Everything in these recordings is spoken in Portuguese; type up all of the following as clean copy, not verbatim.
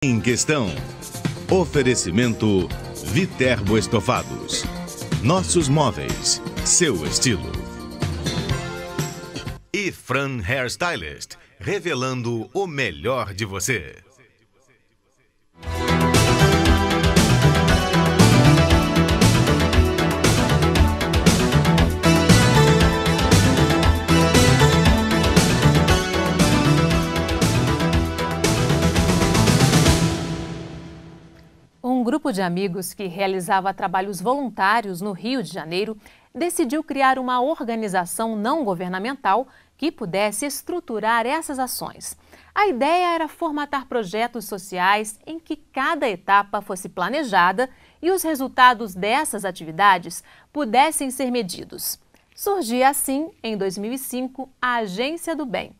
Em questão. Oferecimento Viterbo Estofados. Nossos móveis, seu estilo. E Fran Hairstylist, revelando o melhor de você. Um grupo de amigos que realizava trabalhos voluntários no Rio de Janeiro decidiu criar uma organização não governamental que pudesse estruturar essas ações. A ideia era formatar projetos sociais em que cada etapa fosse planejada e os resultados dessas atividades pudessem ser medidos. Surgia assim, em 2005, a Agência do Bem.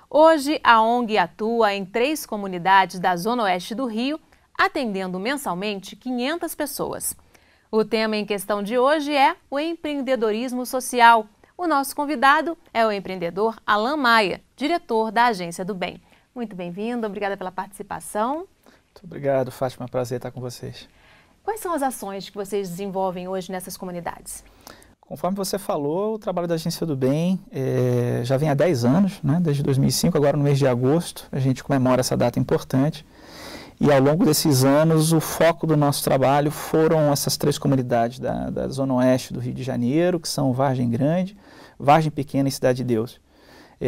Hoje, a ONG atua em 3 comunidades da Zona Oeste do Rio, atendendo mensalmente 500 pessoas. O tema em questão de hoje é o empreendedorismo social. O nosso convidado é o empreendedor Alan Maia, diretor da Agência do Bem. Muito bem-vindo, obrigada pela participação. Muito obrigado, Fátima, é um prazer estar com vocês. Quais são as ações que vocês desenvolvem hoje nessas comunidades? Conforme você falou, o trabalho da Agência do Bem já vem há 10 anos, né? Desde 2005, agora no mês de agosto, a gente comemora essa data importante. E ao longo desses anos, o foco do nosso trabalho foram essas 3 comunidades da Zona Oeste do Rio de Janeiro, que são Vargem Grande, Vargem Pequena e Cidade de Deus.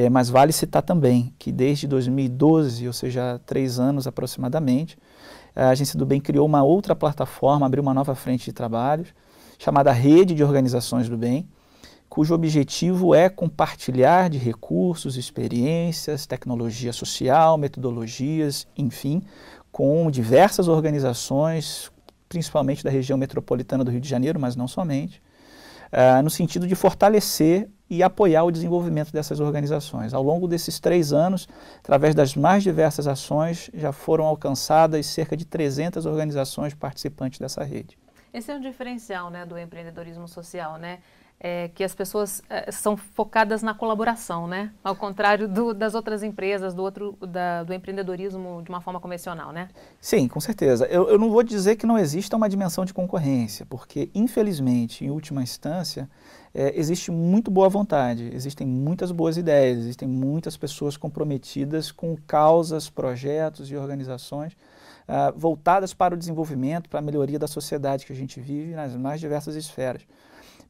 Mas vale citar também que desde 2012, ou seja, há 3 anos aproximadamente, a Agência do Bem criou uma outra plataforma, abriu uma nova frente de trabalhos, chamada Rede de Organizações do Bem, cujo objetivo é compartilhar de recursos, experiências, tecnologia social, metodologias, enfim, com diversas organizações, principalmente da região metropolitana do Rio de Janeiro, mas não somente, no sentido de fortalecer e apoiar o desenvolvimento dessas organizações. Ao longo desses 3 anos, através das mais diversas ações, já foram alcançadas cerca de 300 organizações participantes dessa rede. Esse é o diferencial, né, do empreendedorismo social, né? Que as pessoas são focadas na colaboração, né? Ao contrário das outras empresas, do empreendedorismo de uma forma convencional, né? Sim, com certeza. Eu não vou dizer que não exista uma dimensão de concorrência, porque, infelizmente, em última instância, existe muito boa vontade, existem muitas boas ideias, existem muitas pessoas comprometidas com causas, projetos e organizações voltadas para o desenvolvimento, para a melhoria da sociedade que a gente vive nas mais diversas esferas.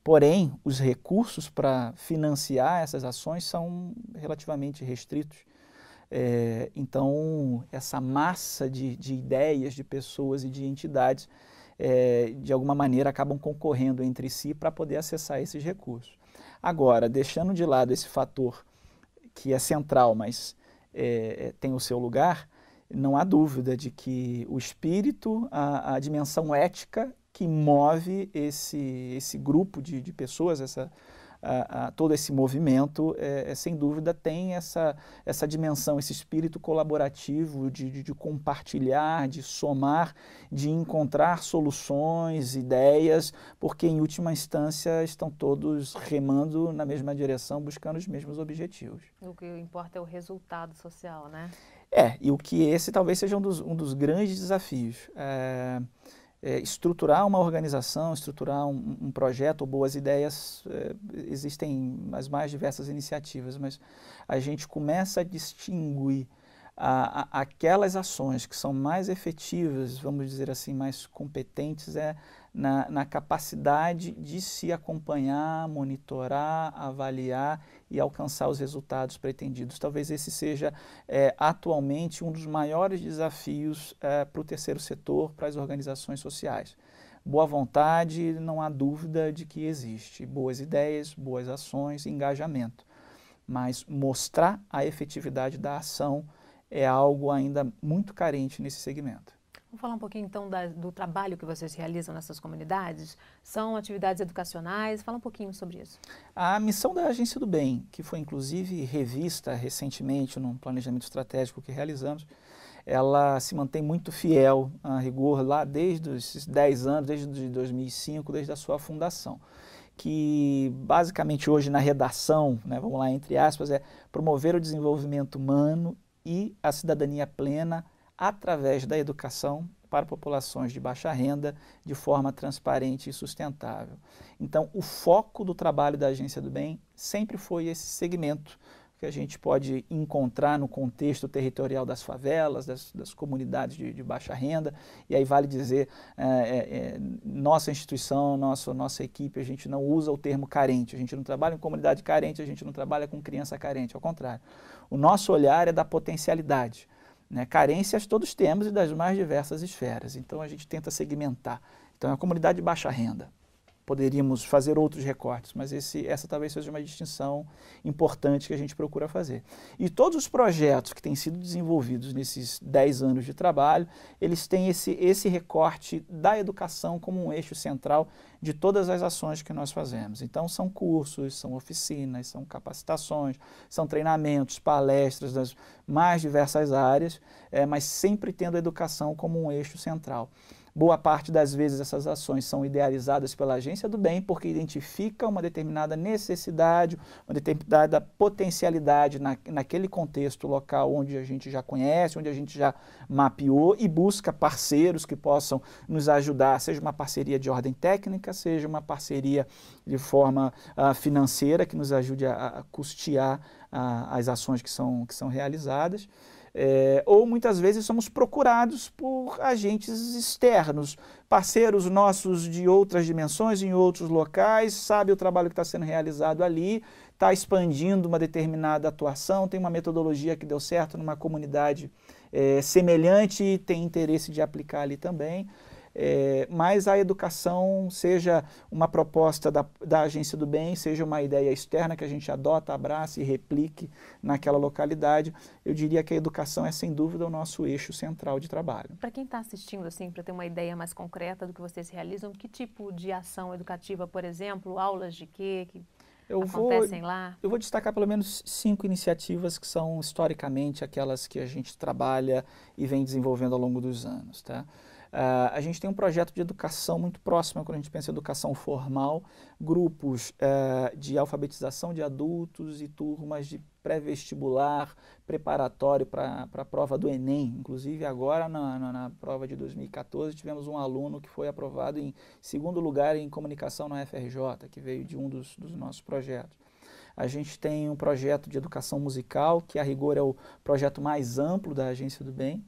Porém, os recursos para financiar essas ações são relativamente restritos. Então, essa massa de ideias, de pessoas e de entidades, de alguma maneira, acabam concorrendo entre si para poder acessar esses recursos. Agora, deixando de lado esse fator que é central, mas tem o seu lugar, não há dúvida de que o espírito, a dimensão ética que move esse grupo de pessoas, todo esse movimento, sem dúvida tem essa dimensão, esse espírito colaborativo de compartilhar, de somar, de encontrar soluções, ideias, porque em última instância estão todos remando na mesma direção, buscando os mesmos objetivos. O que importa é o resultado social, né? E o que esse talvez seja um dos grandes desafios. Estruturar uma organização, estruturar um projeto ou boas ideias, existem as mais diversas iniciativas, mas a gente começa a distinguir aquelas ações que são mais efetivas, vamos dizer assim, mais competentes, na capacidade de se acompanhar, monitorar, avaliar e alcançar os resultados pretendidos. Talvez esse seja atualmente um dos maiores desafios para o terceiro setor, para as organizações sociais. Boa vontade, não há dúvida de que existe. Boas ideias, boas ações, engajamento. Mas mostrar a efetividade da ação é algo ainda muito carente nesse segmento. Vamos falar um pouquinho então do trabalho que vocês realizam nessas comunidades? São atividades educacionais? Fala um pouquinho sobre isso. A missão da Agência do Bem, que foi inclusive revista recentemente num planejamento estratégico que realizamos, ela se mantém muito fiel a rigor lá desde os 10 anos, desde 2005, desde a sua fundação. Que basicamente hoje na redação, né, vamos lá, entre aspas, é promover o desenvolvimento humano e a cidadania plena através da educação para populações de baixa renda, de forma transparente e sustentável. Então, o foco do trabalho da Agência do Bem sempre foi esse segmento que a gente pode encontrar no contexto territorial das favelas, das comunidades de baixa renda, e aí vale dizer, nossa instituição, nossa equipe, a gente não usa o termo carente, a gente não trabalha em comunidade carente, a gente não trabalha com criança carente, ao contrário. O nosso olhar é da potencialidade. Né? Carências todos temos e das mais diversas esferas, então a gente tenta segmentar. Então é uma comunidade de baixa renda. Poderíamos fazer outros recortes, mas essa talvez seja uma distinção importante que a gente procura fazer. E todos os projetos que têm sido desenvolvidos nesses 10 anos de trabalho, eles têm esse recorte da educação como um eixo central de todas as ações que nós fazemos. Então são cursos, são oficinas, são capacitações, são treinamentos, palestras das mais diversas áreas, mas sempre tendo a educação como um eixo central. Boa parte das vezes essas ações são idealizadas pela Agência do Bem porque identifica uma determinada necessidade, uma determinada potencialidade naquele contexto local onde a gente já conhece, onde a gente já mapeou e busca parceiros que possam nos ajudar, seja uma parceria de ordem técnica, seja uma parceria de forma financeira que nos ajude a custear as ações que são realizadas. Ou muitas vezes somos procurados por agentes externos, parceiros nossos de outras dimensões, em outros locais, sabe o trabalho que está sendo realizado ali, está expandindo uma determinada atuação, tem uma metodologia que deu certo numa comunidade semelhante e tem interesse de aplicar ali também. Mas a educação, seja uma proposta da Agência do Bem, seja uma ideia externa que a gente adota, abraça e replique naquela localidade, eu diria que a educação é sem dúvida o nosso eixo central de trabalho. Para quem está assistindo, assim, para ter uma ideia mais concreta do que vocês realizam, que tipo de ação educativa, por exemplo, aulas de quê que acontecem lá? Eu vou destacar pelo menos 5 iniciativas que são historicamente aquelas que a gente trabalha e vem desenvolvendo ao longo dos anos, tá? A gente tem um projeto de educação muito próximo, quando a gente pensa em educação formal, grupos de alfabetização de adultos e turmas de pré-vestibular, preparatório para a prova do Enem. Inclusive agora na prova de 2014 tivemos um aluno que foi aprovado em 2º lugar em comunicação na UFRJ, que veio de um dos nossos projetos. A gente tem um projeto de educação musical, que a rigor é o projeto mais amplo da Agência do Bem,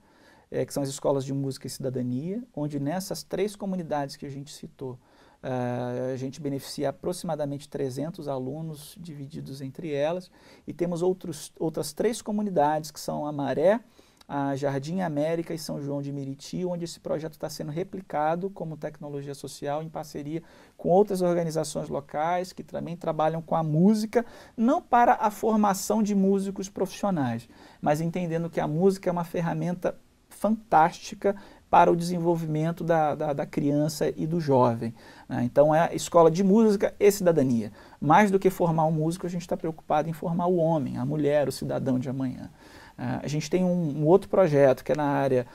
que são as escolas de música e cidadania, onde nessas 3 comunidades que a gente citou, a gente beneficia aproximadamente 300 alunos divididos entre elas, e temos outras 3 comunidades, que são a Maré, a Jardim América e São João de Meriti, onde esse projeto está sendo replicado como tecnologia social em parceria com outras organizações locais que também trabalham com a música, não para a formação de músicos profissionais, mas entendendo que a música é uma ferramenta fantástica para o desenvolvimento da criança e do jovem. Né? Então é escola de música e cidadania. Mais do que formar um músico, a gente está preocupado em formar o homem, a mulher, o cidadão de amanhã. A gente tem um outro projeto que é na área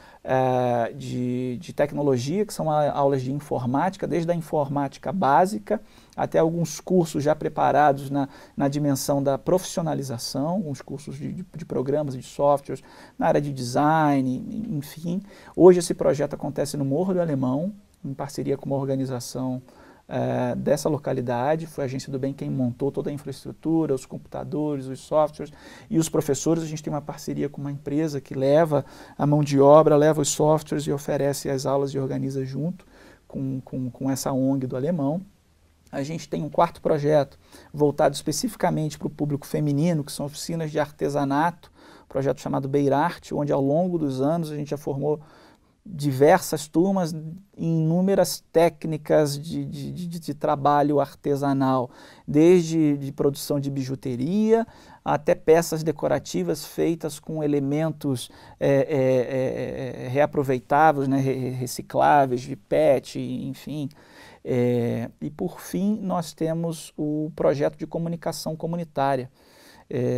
de tecnologia, que são aulas de informática, desde a informática básica até alguns cursos já preparados na dimensão da profissionalização, alguns cursos de programas e de softwares, na área de design, enfim. Hoje esse projeto acontece no Morro do Alemão, em parceria com uma organização dessa localidade. Foi a Agência do Bem quem montou toda a infraestrutura, os computadores, os softwares e os professores. A gente tem uma parceria com uma empresa que leva a mão de obra, leva os softwares e oferece as aulas e organiza junto com essa ONG do Alemão. A gente tem um 4º projeto voltado especificamente para o público feminino, que são oficinas de artesanato, um projeto chamado Beirarte, onde ao longo dos anos a gente já formou diversas turmas em inúmeras técnicas de trabalho artesanal, desde de produção de bijuteria até peças decorativas feitas com elementos reaproveitáveis, né, recicláveis, de PET, enfim. E por fim nós temos o projeto de comunicação comunitária,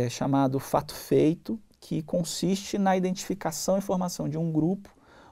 chamado Fato Feito, que consiste na identificação e formação de um grupo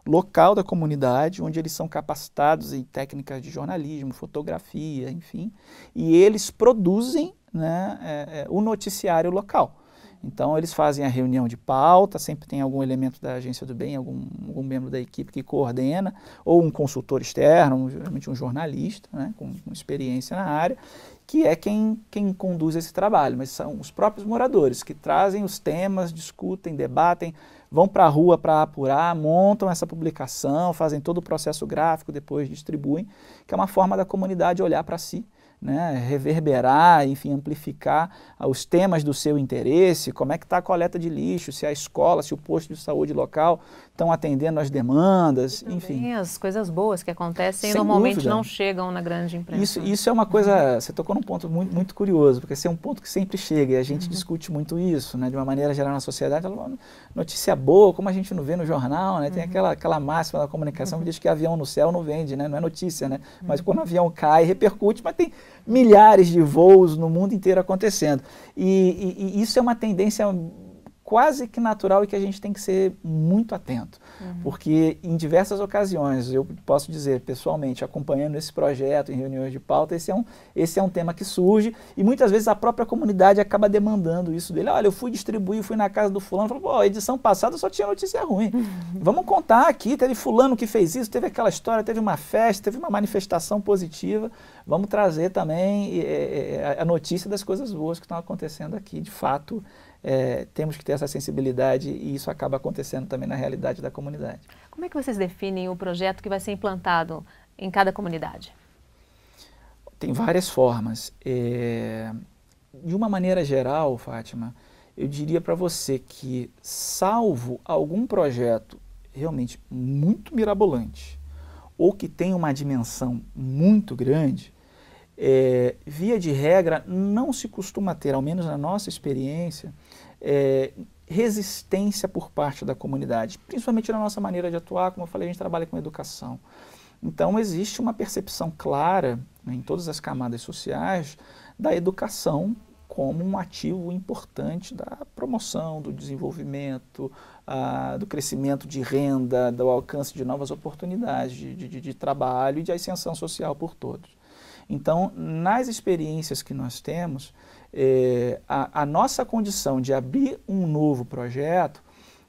local da comunidade, onde eles são capacitados em técnicas de jornalismo, fotografia, enfim, e eles produzem, né, o noticiário local. Então, eles fazem a reunião de pauta, sempre tem algum elemento da Agência do Bem, algum membro da equipe que coordena, ou um consultor externo, geralmente um jornalista, né, com experiência na área, que é quem conduz esse trabalho, mas são os próprios moradores que trazem os temas, discutem, debatem, vão para a rua para apurar, montam essa publicação, fazem todo o processo gráfico, depois distribuem, que é uma forma da comunidade olhar para si, né, reverberar, enfim, amplificar os temas do seu interesse, como é que está a coleta de lixo, se a escola, se o posto de saúde local estão atendendo às demandas, enfim. As coisas boas que acontecem Sem normalmente dúvida. não chegam na grande imprensa. Isso é uma coisa, você tocou num ponto muito curioso, porque esse é um ponto que sempre chega e a gente discute muito isso, né, de uma maneira geral na sociedade. Notícia boa, como a gente não vê no jornal, né, tem aquela máxima da comunicação que diz que avião no céu não vende, né, não é notícia, né, mas quando o avião cai, repercute, mas tem milhares de voos no mundo inteiro acontecendo. E isso é uma tendência quase que natural e que a gente tem que ser muito atento. Porque em diversas ocasiões, eu posso dizer pessoalmente, acompanhando esse projeto em reuniões de pauta, esse é um tema que surge e muitas vezes a própria comunidade acaba demandando isso dele. Olha, eu fui distribuir, fui na casa do fulano, falou, pô, a edição passada só tinha notícia ruim. Vamos contar aqui, teve fulano que fez isso, teve aquela história, teve uma festa, teve uma manifestação positiva. Vamos trazer também a notícia das coisas boas que estão acontecendo aqui. De fato, temos que ter essa sensibilidade e isso acaba acontecendo também na realidade da comunidade. Como é que vocês definem o projeto que vai ser implantado em cada comunidade? Tem várias formas. De uma maneira geral, Fátima, eu diria para você que, salvo algum projeto realmente muito mirabolante ou que tem uma dimensão muito grande, via de regra, não se costuma ter, ao menos na nossa experiência, resistência por parte da comunidade, principalmente na nossa maneira de atuar. Como eu falei, a gente trabalha com educação. Então, existe uma percepção clara, né, em todas as camadas sociais da educação como um ativo importante da promoção, do desenvolvimento, do crescimento de renda, do alcance de novas oportunidades de trabalho e de ascensão social por todos. Então, nas experiências que nós temos, a nossa condição de abrir um novo projeto,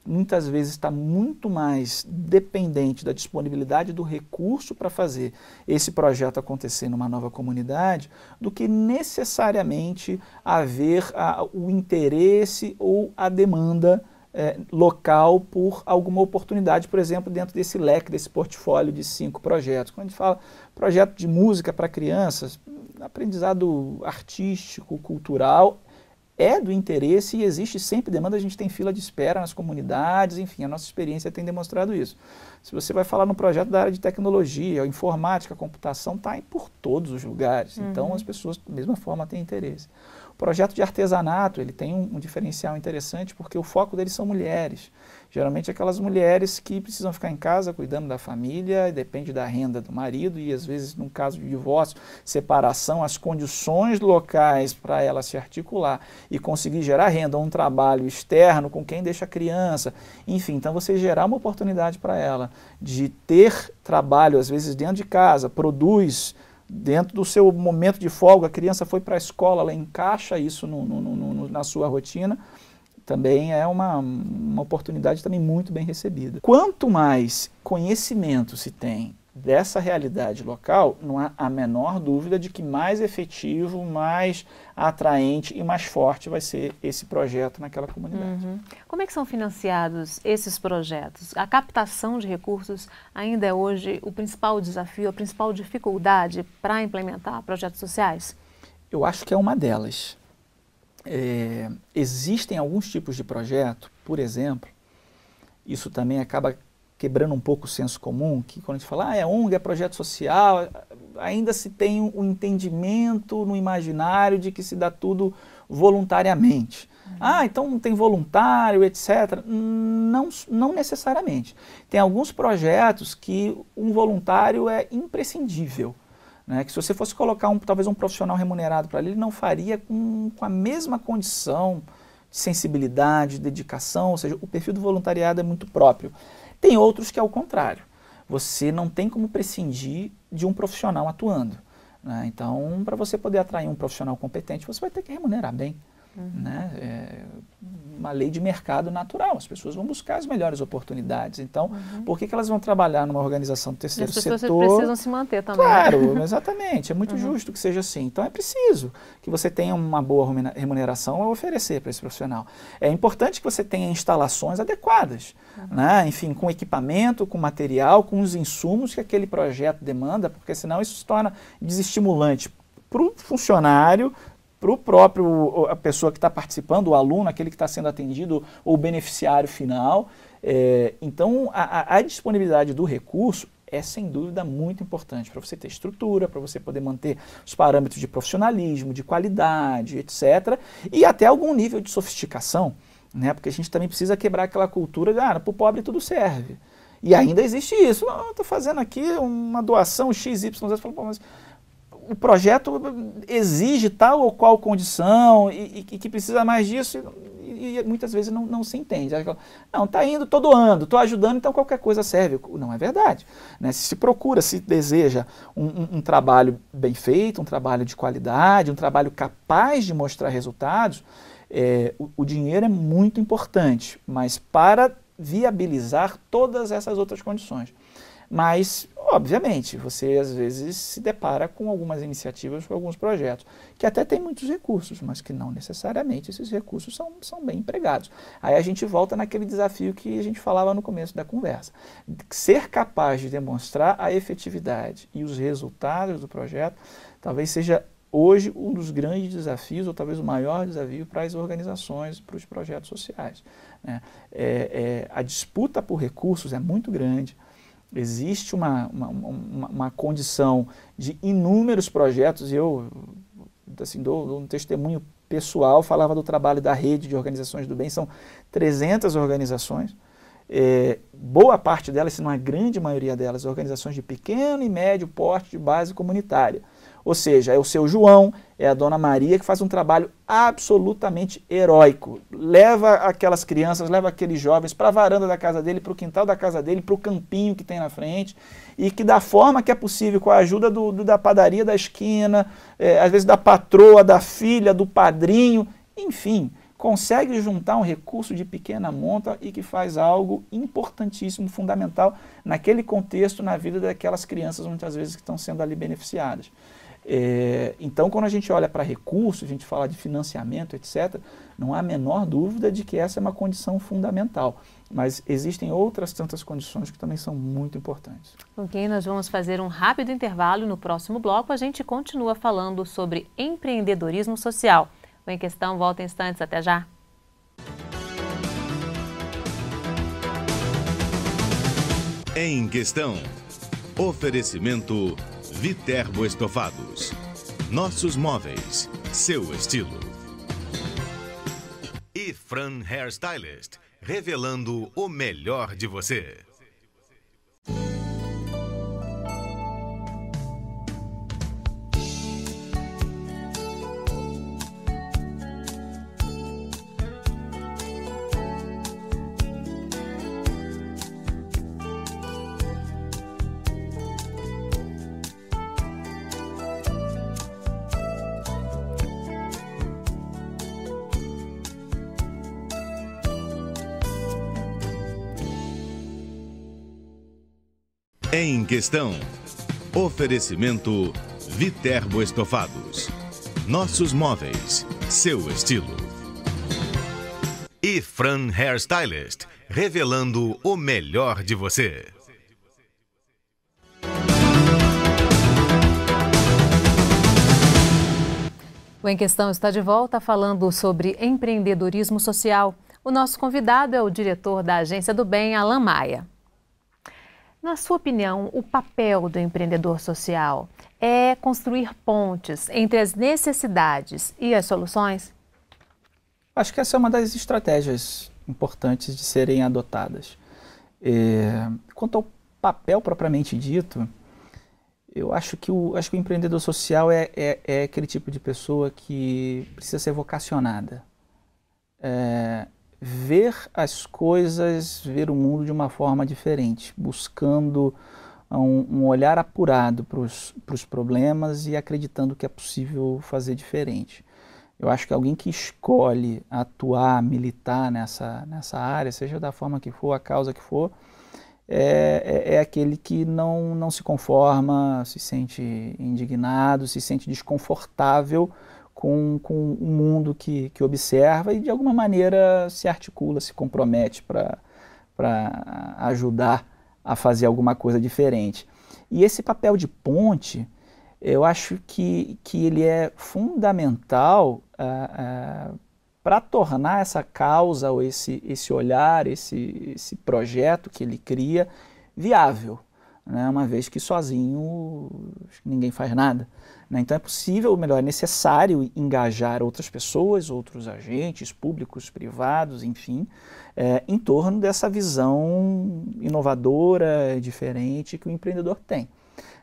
muitas vezes está muito mais dependente da disponibilidade do recurso para fazer esse projeto acontecer numa nova comunidade, do que necessariamente haver o interesse ou a demanda local por alguma oportunidade, por exemplo, dentro desse leque, desse portfólio de 5 projetos. Quando a gente fala projeto de música para crianças, aprendizado artístico, cultural, é do interesse e existe sempre demanda, a gente tem fila de espera nas comunidades, enfim, a nossa experiência tem demonstrado isso. Se você vai falar no projeto da área de tecnologia, informática, computação, está por todos os lugares, então as pessoas da mesma forma têm interesse. O projeto de artesanato, ele tem um diferencial interessante porque o foco deles são mulheres. Geralmente aquelas mulheres que precisam ficar em casa cuidando da família, e depende da renda do marido e às vezes, num caso de divórcio, separação, as condições locais para ela se articular e conseguir gerar renda, um trabalho externo com quem deixa a criança, enfim, então você gerar uma oportunidade para ela de ter trabalho, às vezes dentro de casa, produz dentro do seu momento de folga, a criança foi para a escola, ela encaixa isso na sua rotina, também é uma oportunidade também muito bem recebida. Quanto mais conhecimento se tem dessa realidade local, não há a menor dúvida de que mais efetivo, mais atraente e mais forte vai ser esse projeto naquela comunidade. Como é que são financiados esses projetos? A captação de recursos ainda é hoje o principal desafio, a principal dificuldade para implementar projetos sociais? Eu acho que é uma delas. Existem alguns tipos de projeto, por exemplo, isso também acaba quebrando um pouco o senso comum, que quando a gente fala, é ONG, é projeto social, ainda se tem um entendimento no imaginário de que se dá tudo voluntariamente. Então não tem voluntário, etc. Não necessariamente. Tem alguns projetos que um voluntário é imprescindível. Né, que se você fosse colocar talvez um profissional remunerado para ele não faria com a mesma condição de sensibilidade, de dedicação, ou seja, o perfil do voluntariado é muito próprio. Tem outros que é o contrário, você não tem como prescindir de um profissional atuando. Né, então, para você poder atrair um profissional competente, você vai ter que remunerar bem. né? Uma lei de mercado natural, as pessoas vão buscar as melhores oportunidades. Então, por que elas vão trabalhar numa organização do terceiro setor? As pessoas precisam se manter também. Claro, exatamente, é muito justo que seja assim. Então, é preciso que você tenha uma boa remuneração a oferecer para esse profissional. É importante que você tenha instalações adequadas, né? Enfim, com equipamento, com material, com os insumos que aquele projeto demanda, porque senão isso se torna desestimulante para o funcionário, para o próprio, a pessoa que está participando, o aluno, aquele que está sendo atendido, ou o beneficiário final. Então, a disponibilidade do recurso é, sem dúvida, muito importante para você ter estrutura, para você poder manter os parâmetros de profissionalismo, de qualidade, etc. E até algum nível de sofisticação, né? Porque a gente também precisa quebrar aquela cultura de, para o pobre tudo serve. E ainda existe isso. Estou fazendo aqui uma doação XYZ, mas o projeto exige tal ou qual condição e que precisa mais disso e muitas vezes não se entende. Não, está indo, estou doando, estou ajudando, então qualquer coisa serve. Não é verdade, né? Se procura, se deseja um trabalho bem feito, um trabalho de qualidade, um trabalho capaz de mostrar resultados, o dinheiro é muito importante, mas para viabilizar todas essas outras condições. Mas, obviamente, você às vezes se depara com algumas iniciativas, com alguns projetos, que até tem muitos recursos, mas que não necessariamente esses recursos são bem empregados. Aí a gente volta naquele desafio que a gente falava no começo da conversa. Ser capaz de demonstrar a efetividade e os resultados do projeto talvez seja hoje um dos grandes desafios, ou talvez o maior desafio para as organizações, para os projetos sociais, né? A disputa por recursos é muito grande. Existe uma condição de inúmeros projetos, e eu assim, dou um testemunho pessoal, falava do trabalho da rede de organizações do bem, são 300 organizações, boa parte delas, se não a grande maioria delas, organizações de pequeno e médio porte de base comunitária. Ou seja, é o seu João, é a dona Maria que faz um trabalho absolutamente heróico. Leva aquelas crianças, leva aqueles jovens para a varanda da casa dele, para o quintal da casa dele, para o campinho que tem na frente, e que da forma que é possível, com a ajuda da padaria da esquina, às vezes da patroa, da filha, do padrinho, enfim, consegue juntar um recurso de pequena monta e que faz algo importantíssimo, fundamental, naquele contexto, na vida daquelas crianças, muitas vezes, que estão sendo ali beneficiadas. Então, quando a gente olha para recursos, a gente fala de financiamento, etc., não há a menor dúvida de que essa é uma condição fundamental. Mas existem outras tantas condições que também são muito importantes. Ok, nós vamos fazer um rápido intervalo. No próximo bloco, a gente continua falando sobre empreendedorismo social. O Em Questão volta em instantes. Até já! Em Questão. Oferecimento Viterbo Estofados. Nossos móveis, seu estilo. E Fran Hairstylist, revelando o melhor de você. Em Questão. Oferecimento Viterbo Estofados. Nossos móveis, seu estilo. E Fran Hairstylist, revelando o melhor de você. O Em Questão está de volta falando sobre empreendedorismo social. O nosso convidado é o diretor da Agência do Bem, Alan Maia. Na sua opinião, o papel do empreendedor social é construir pontes entre as necessidades e as soluções? Acho que essa é uma das estratégias importantes de serem adotadas. Quanto ao papel propriamente dito, eu acho que o empreendedor social é aquele tipo de pessoa que precisa ser vocacionada. Ver as coisas, ver o mundo de uma forma diferente, buscando um olhar apurado para os problemas e acreditando que é possível fazer diferente. Eu acho que alguém que escolhe atuar, militar nessa área, seja da forma que for, a causa que for, é aquele que não se conforma, se sente indignado, se sente desconfortável com o mundo que observa e de alguma maneira se articula, se compromete para ajudar a fazer alguma coisa diferente. E esse papel de ponte, eu acho que ele é fundamental para tornar essa causa ou esse olhar, esse projeto que ele cria viável, né? Uma vez que sozinho ninguém faz nada, né? Então é possível, ou melhor, é necessário engajar outras pessoas, outros agentes públicos, privados, enfim, em torno dessa visão inovadora, diferente que o empreendedor tem,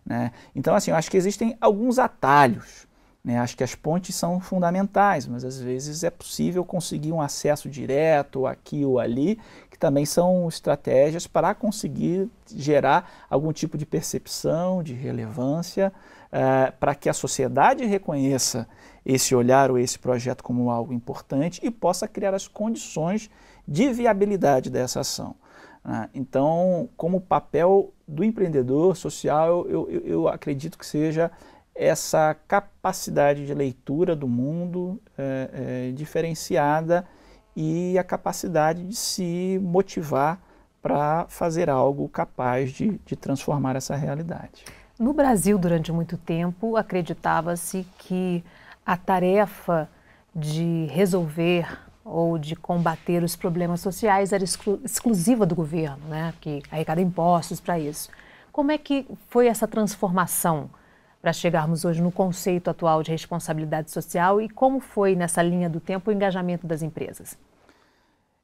né? Então, assim, eu acho que existem alguns atalhos, né? Acho que as pontes são fundamentais, mas às vezes é possível conseguir um acesso direto aqui ou ali, que também são estratégias para conseguir gerar algum tipo de percepção, de relevância, para que a sociedade reconheça esse olhar ou esse projeto como algo importante e possa criar as condições de viabilidade dessa ação. Então, como papel do empreendedor social, eu acredito que seja essa capacidade de leitura do mundo diferenciada e a capacidade de se motivar para fazer algo capaz de transformar essa realidade. No Brasil, durante muito tempo, acreditava-se que a tarefa de resolver ou de combater os problemas sociais era exclusiva do governo, né? Que arrecada impostos para isso. Como é que foi essa transformação para chegarmos hoje no conceito atual de responsabilidade social e como foi nessa linha do tempo o engajamento das empresas?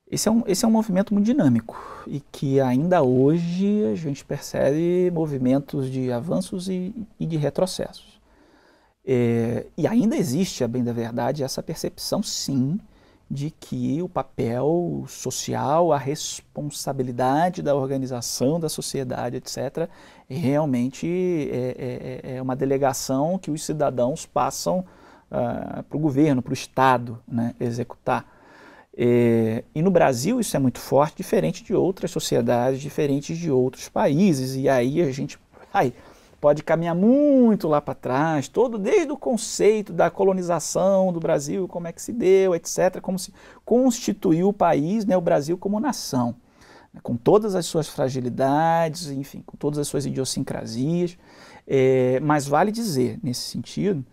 Esse é um movimento muito dinâmico e que ainda hoje a gente percebe movimentos de avanços e de retrocessos. E ainda existe, a bem da verdade, essa percepção, sim, de que o papel social, a responsabilidade da organização, da sociedade, etc., realmente é uma delegação que os cidadãos passam para o governo, para o Estado, né, executar. E no Brasil isso é muito forte, diferente de outras sociedades, diferentes de outros países, e aí a gente pode caminhar muito lá para trás, desde o conceito da colonização do Brasil, como é que se deu, etc., como se constituiu o país, né, o Brasil como nação, né, com todas as suas fragilidades, enfim, com todas as suas idiosincrasias, mas vale dizer, nesse sentido,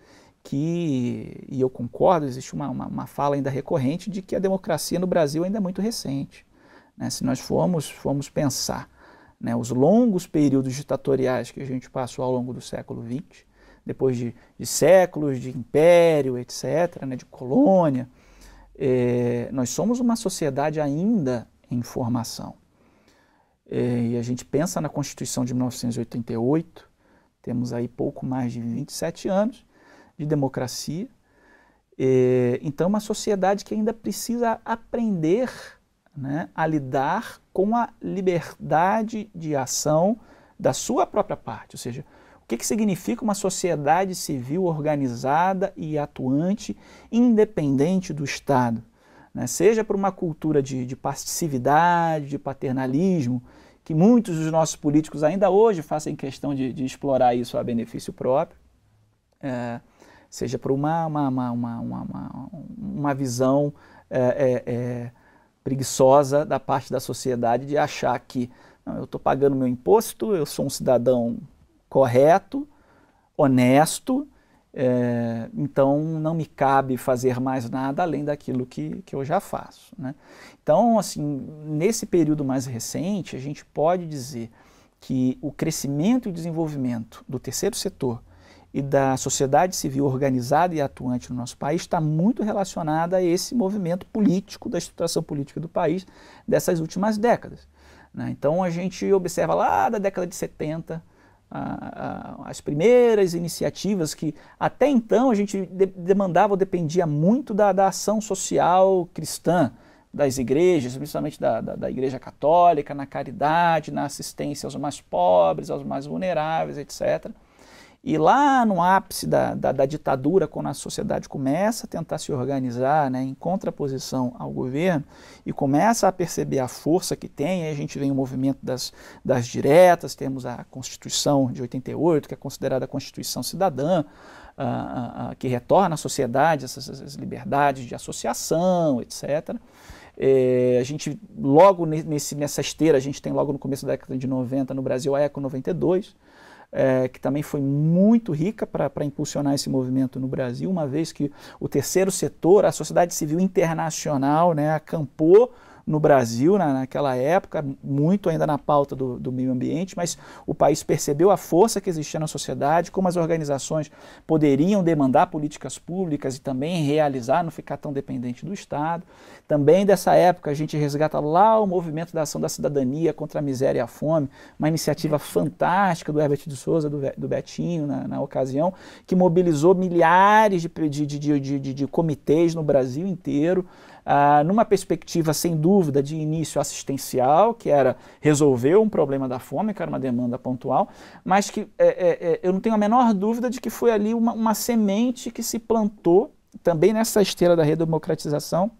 e eu concordo, existe uma fala ainda recorrente de que a democracia no Brasil ainda é muito recente, né? Se nós formos pensar, né, os longos períodos ditatoriais que a gente passou ao longo do século XX, depois de séculos de império, etc., né, de colônia, nós somos uma sociedade ainda em formação. E a gente pensa na Constituição de 1988, temos aí pouco mais de 27 anos, de democracia, então uma sociedade que ainda precisa aprender, né, a lidar com a liberdade de ação da sua própria parte, ou seja, o que significa uma sociedade civil organizada e atuante, independente do Estado, né, seja por uma cultura de passividade, de paternalismo, que muitos dos nossos políticos ainda hoje fazem questão de explorar isso a benefício próprio, seja por uma visão preguiçosa da parte da sociedade de achar que não, eu estou pagando meu imposto, eu sou um cidadão correto, honesto, então não me cabe fazer mais nada além daquilo que eu já faço, né? Então, assim, nesse período mais recente, a gente pode dizer que o crescimento e desenvolvimento do terceiro setor e da sociedade civil organizada e atuante no nosso país está muito relacionada a esse movimento político, da estruturação política do país dessas últimas décadas, né? Então a gente observa lá da década de 70, as primeiras iniciativas que até então a gente demandava ou dependia muito da ação social cristã, das igrejas, principalmente da Igreja Católica, na caridade, na assistência aos mais pobres, aos mais vulneráveis, etc., E lá no ápice da ditadura, quando a sociedade começa a tentar se organizar, né, em contraposição ao governo, e começa a perceber a força que tem, aí a gente vem o movimento das diretas, temos a Constituição de 88, que é considerada a Constituição cidadã, que retorna à sociedade essas liberdades de associação, etc. A gente, logo nessa esteira, a gente tem logo no começo da década de 90 no Brasil a Eco 92, que também foi muito rica para impulsionar esse movimento no Brasil, uma vez que o terceiro setor, a sociedade civil internacional, né, acampou no Brasil naquela época, muito ainda na pauta do meio ambiente, mas o país percebeu a força que existia na sociedade, como as organizações poderiam demandar políticas públicas e também realizar, não ficar tão dependente do Estado. Também dessa época a gente resgata lá o movimento da ação da cidadania contra a miséria e a fome, uma iniciativa fantástica do Herbert de Souza, do Betinho, na ocasião, que mobilizou milhares de comitês no Brasil inteiro, numa perspectiva, sem dúvida, de início assistencial, que era resolver um problema da fome, que era uma demanda pontual, mas que eu não tenho a menor dúvida de que foi ali uma semente que se plantou, também nessa esteira da redemocratização,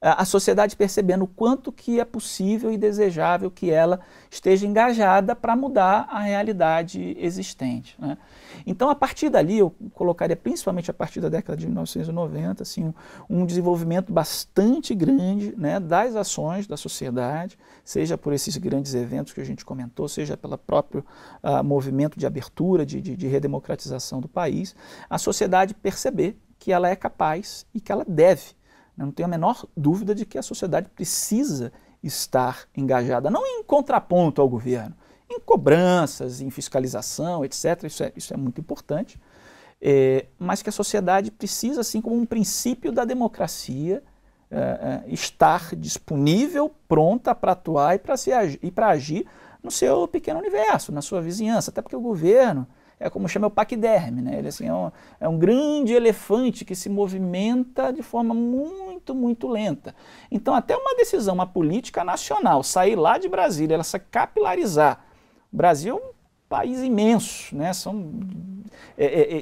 a sociedade percebendo o quanto que é possível e desejável que ela esteja engajada para mudar a realidade existente, né? Então, a partir dali, eu colocaria principalmente a partir da década de 1990, assim, um desenvolvimento bastante grande, né, das ações da sociedade, seja por esses grandes eventos que a gente comentou, seja pelo próprio movimento de abertura, de redemocratização do país, a sociedade perceber que ela é capaz e que ela deve. Eu não tenho a menor dúvida de que a sociedade precisa estar engajada, não em contraponto ao governo, em cobranças, em fiscalização, etc. Isso é muito importante, mas que a sociedade precisa, assim como um princípio da democracia, estar disponível, pronta para atuar e para agir no seu pequeno universo, na sua vizinhança, até porque o governo é como chama o paquiderme, né? Ele assim, é um grande elefante que se movimenta de forma muito, muito lenta. Então, até uma decisão, uma política nacional, sair lá de Brasília, ela se capilarizar. O Brasil é um país imenso, né? São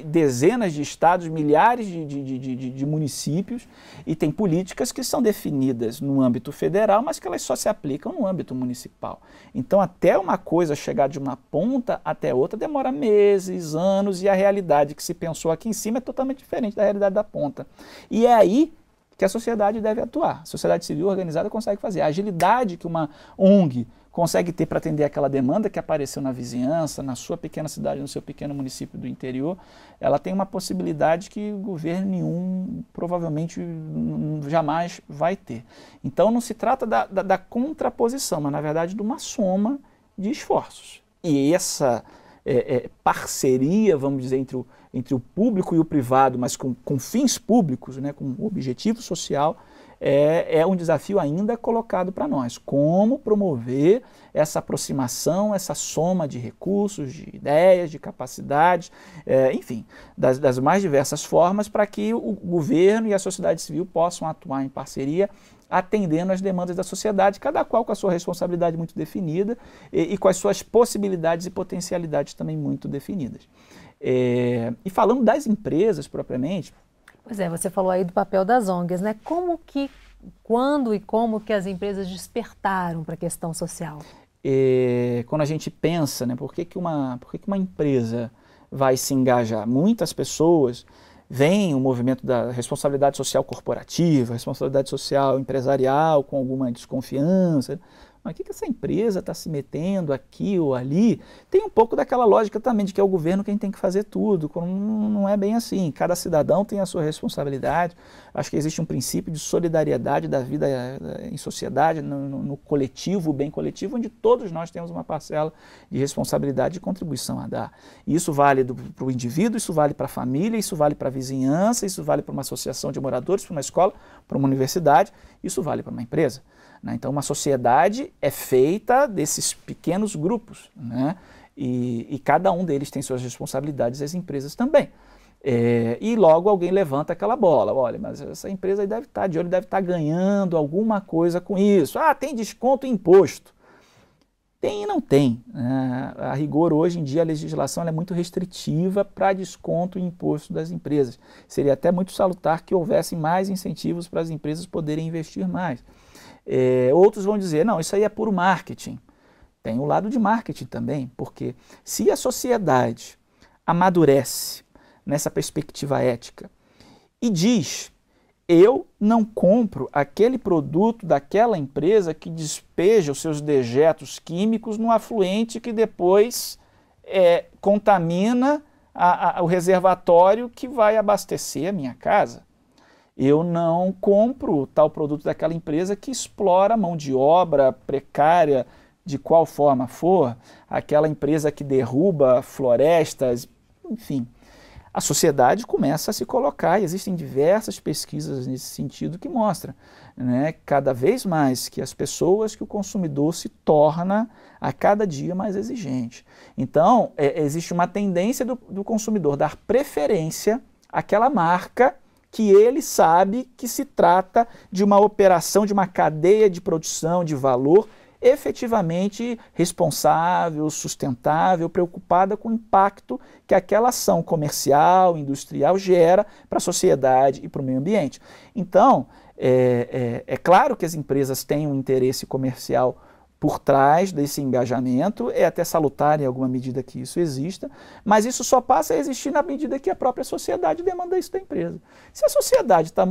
dezenas de estados, milhares de municípios, e tem políticas que são definidas no âmbito federal, mas que elas só se aplicam no âmbito municipal. Então, até uma coisa chegar de uma ponta até outra demora meses, anos, e a realidade que se pensou aqui em cima é totalmente diferente da realidade da ponta. E é aí que a sociedade deve atuar. A sociedade civil organizada consegue fazer. A agilidade que uma ONG consegue ter para atender aquela demanda que apareceu na vizinhança, na sua pequena cidade, no seu pequeno município do interior, ela tem uma possibilidade que governo nenhum provavelmente jamais vai ter. Então não se trata da contraposição, mas na verdade de uma soma de esforços. E essa parceria, vamos dizer, entre o público e o privado, mas com fins públicos, né, com objetivo social, é um desafio ainda colocado para nós. Como promover essa aproximação, essa soma de recursos, de ideias, de capacidades, enfim, das mais diversas formas para que o governo e a sociedade civil possam atuar em parceria, atendendo às demandas da sociedade, cada qual com a sua responsabilidade muito definida e com as suas possibilidades e potencialidades também muito definidas. E falando das empresas propriamente... Pois é, você falou aí do papel das ONGs, né? Quando e como que as empresas despertaram para a questão social? Quando a gente pensa, né, por que uma empresa vai se engajar? Muitas pessoas veem o movimento da responsabilidade social corporativa, responsabilidade social empresarial com alguma desconfiança. Mas o que essa empresa está se metendo aqui ou ali? Tem um pouco daquela lógica também de que é o governo quem tem que fazer tudo. Não é bem assim. Cada cidadão tem a sua responsabilidade. Acho que existe um princípio de solidariedade da vida em sociedade, no coletivo, o bem coletivo, onde todos nós temos uma parcela de responsabilidade e contribuição a dar. E isso vale para o indivíduo, isso vale para a família, isso vale para a vizinhança, isso vale para uma associação de moradores, para uma escola, para uma universidade, isso vale para uma empresa. Então, uma sociedade é feita desses pequenos grupos, né? E cada um deles tem suas responsabilidades, as empresas também. E logo alguém levanta aquela bola, olha, mas essa empresa aí deve estar de olho, deve estar ganhando alguma coisa com isso. Ah, tem desconto em imposto. Tem e não tem. A rigor, hoje em dia, a legislação é muito restritiva para desconto e imposto das empresas. Seria até muito salutar que houvessem mais incentivos para as empresas poderem investir mais. Outros vão dizer, não, isso aí é puro marketing. Tem o lado de marketing também, porque se a sociedade amadurece nessa perspectiva ética e diz: eu não compro aquele produto daquela empresa que despeja os seus dejetos químicos no afluente que depois contamina o reservatório que vai abastecer a minha casa. Eu não compro tal produto daquela empresa que explora a mão de obra precária de qual forma for, aquela empresa que derruba florestas, enfim. A sociedade começa a se colocar, e existem diversas pesquisas nesse sentido que mostram, né, cada vez mais que as pessoas, que o consumidor se torna a cada dia mais exigente. Então, existe uma tendência do consumidor dar preferência àquela marca que ele sabe que se trata de uma operação, de uma cadeia de produção de valor efetivamente responsável, sustentável, preocupada com o impacto que aquela ação comercial, industrial gera para a sociedade e para o meio ambiente. Então, é claro que as empresas têm um interesse comercial por trás desse engajamento, é até salutar em alguma medida que isso exista, mas isso só passa a existir na medida que a própria sociedade demanda isso da empresa. Se a sociedade está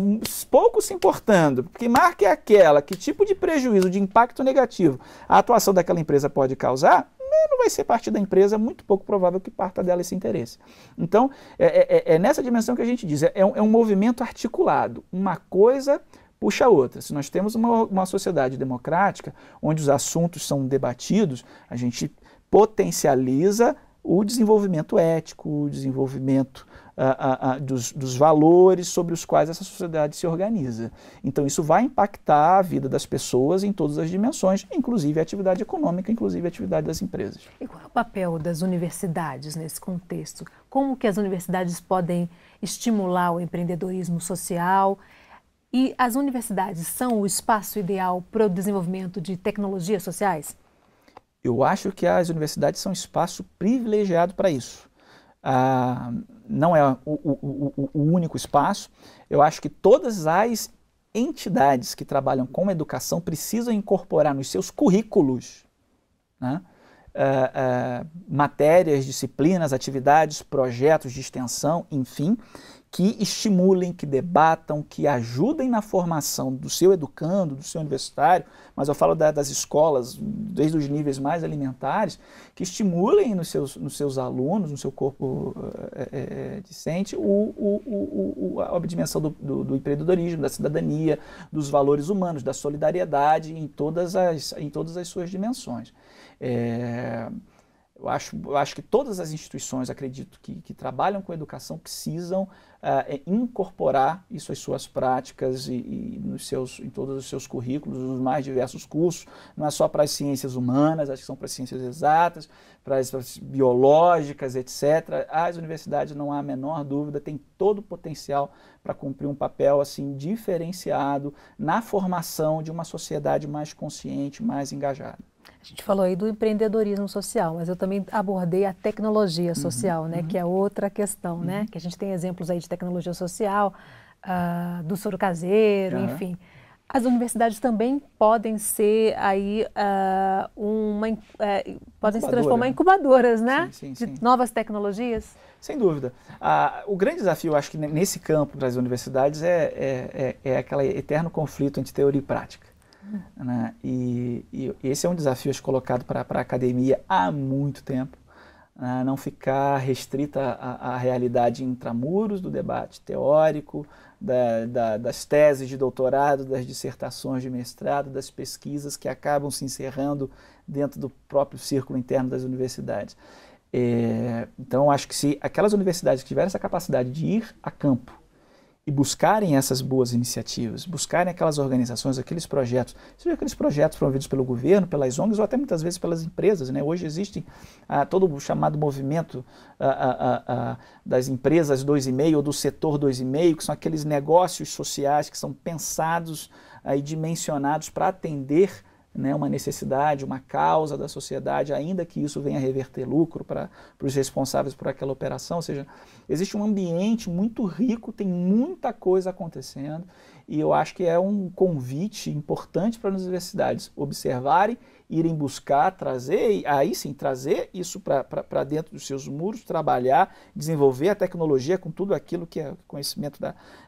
pouco se importando, que marca é aquela, que tipo de prejuízo, de impacto negativo a atuação daquela empresa pode causar, não vai ser parte da empresa, é muito pouco provável que parta dela esse interesse. Então, é nessa dimensão que a gente diz, é um movimento articulado, uma coisa puxa a outra. Se nós temos uma sociedade democrática, onde os assuntos são debatidos, a gente potencializa o desenvolvimento ético, o desenvolvimento dos valores sobre os quais essa sociedade se organiza. Então isso vai impactar a vida das pessoas em todas as dimensões, inclusive a atividade econômica, inclusive a atividade das empresas. E qual é o papel das universidades nesse contexto? Como que as universidades podem estimular o empreendedorismo social? E as universidades são o espaço ideal para o desenvolvimento de tecnologias sociais? Eu acho que as universidades são um espaço privilegiado para isso. Não é o único espaço. Eu acho que todas as entidades que trabalham com educação precisam incorporar nos seus currículos, né, matérias, disciplinas, atividades, projetos de extensão, enfim, que estimulem, que debatam, que ajudem na formação do seu educando, do seu universitário, mas eu falo das escolas, desde os níveis mais elementares, que estimulem nos seus alunos, no seu corpo discente, a dimensão do empreendedorismo, da cidadania, dos valores humanos, da solidariedade em todas as suas dimensões. Eu acho que todas as instituições, acredito, que trabalham com educação precisam incorporar isso às suas práticas e em todos os seus currículos, os mais diversos cursos, não é só para as ciências humanas, acho que são para as ciências exatas, para as biológicas, etc. As universidades, não há a menor dúvida, têm todo o potencial para cumprir um papel assim diferenciado na formação de uma sociedade mais consciente, mais engajada. A gente falou aí do empreendedorismo social, mas eu também abordei a tecnologia social, né, que é outra questão, né, que a gente tem exemplos aí de tecnologia social, do soro caseiro, enfim. As universidades também podem ser aí podem se transformar em incubadoras, né, de novas tecnologias. Sem dúvida. O grande desafio, acho que nesse campo das universidades é aquele eterno conflito entre teoria e prática. Né? E esse é um desafio colocado para a academia há muito tempo, né? Não ficar restrita à realidade intramuros do debate teórico, das teses de doutorado, das dissertações de mestrado, das pesquisas que acabam se encerrando dentro do próprio círculo interno das universidades. Então, acho que se aquelas universidades que tiverem essa capacidade de ir a campo e buscarem essas boas iniciativas, buscarem aquelas organizações, aqueles projetos, seja aqueles projetos promovidos pelo governo, pelas ONGs ou até muitas vezes pelas empresas, né? Hoje existe todo o chamado movimento das empresas 2,5 ou do setor 2,5, que são aqueles negócios sociais que são pensados e dimensionados para atender né, uma necessidade, uma causa da sociedade, ainda que isso venha a reverter lucro para os responsáveis por aquela operação. Ou seja, existe um ambiente muito rico, tem muita coisa acontecendo, e eu acho que é um convite importante para as universidades observarem, irem buscar, trazer, aí sim, trazer isso para dentro dos seus muros, trabalhar, desenvolver a tecnologia com tudo aquilo que é conhecimento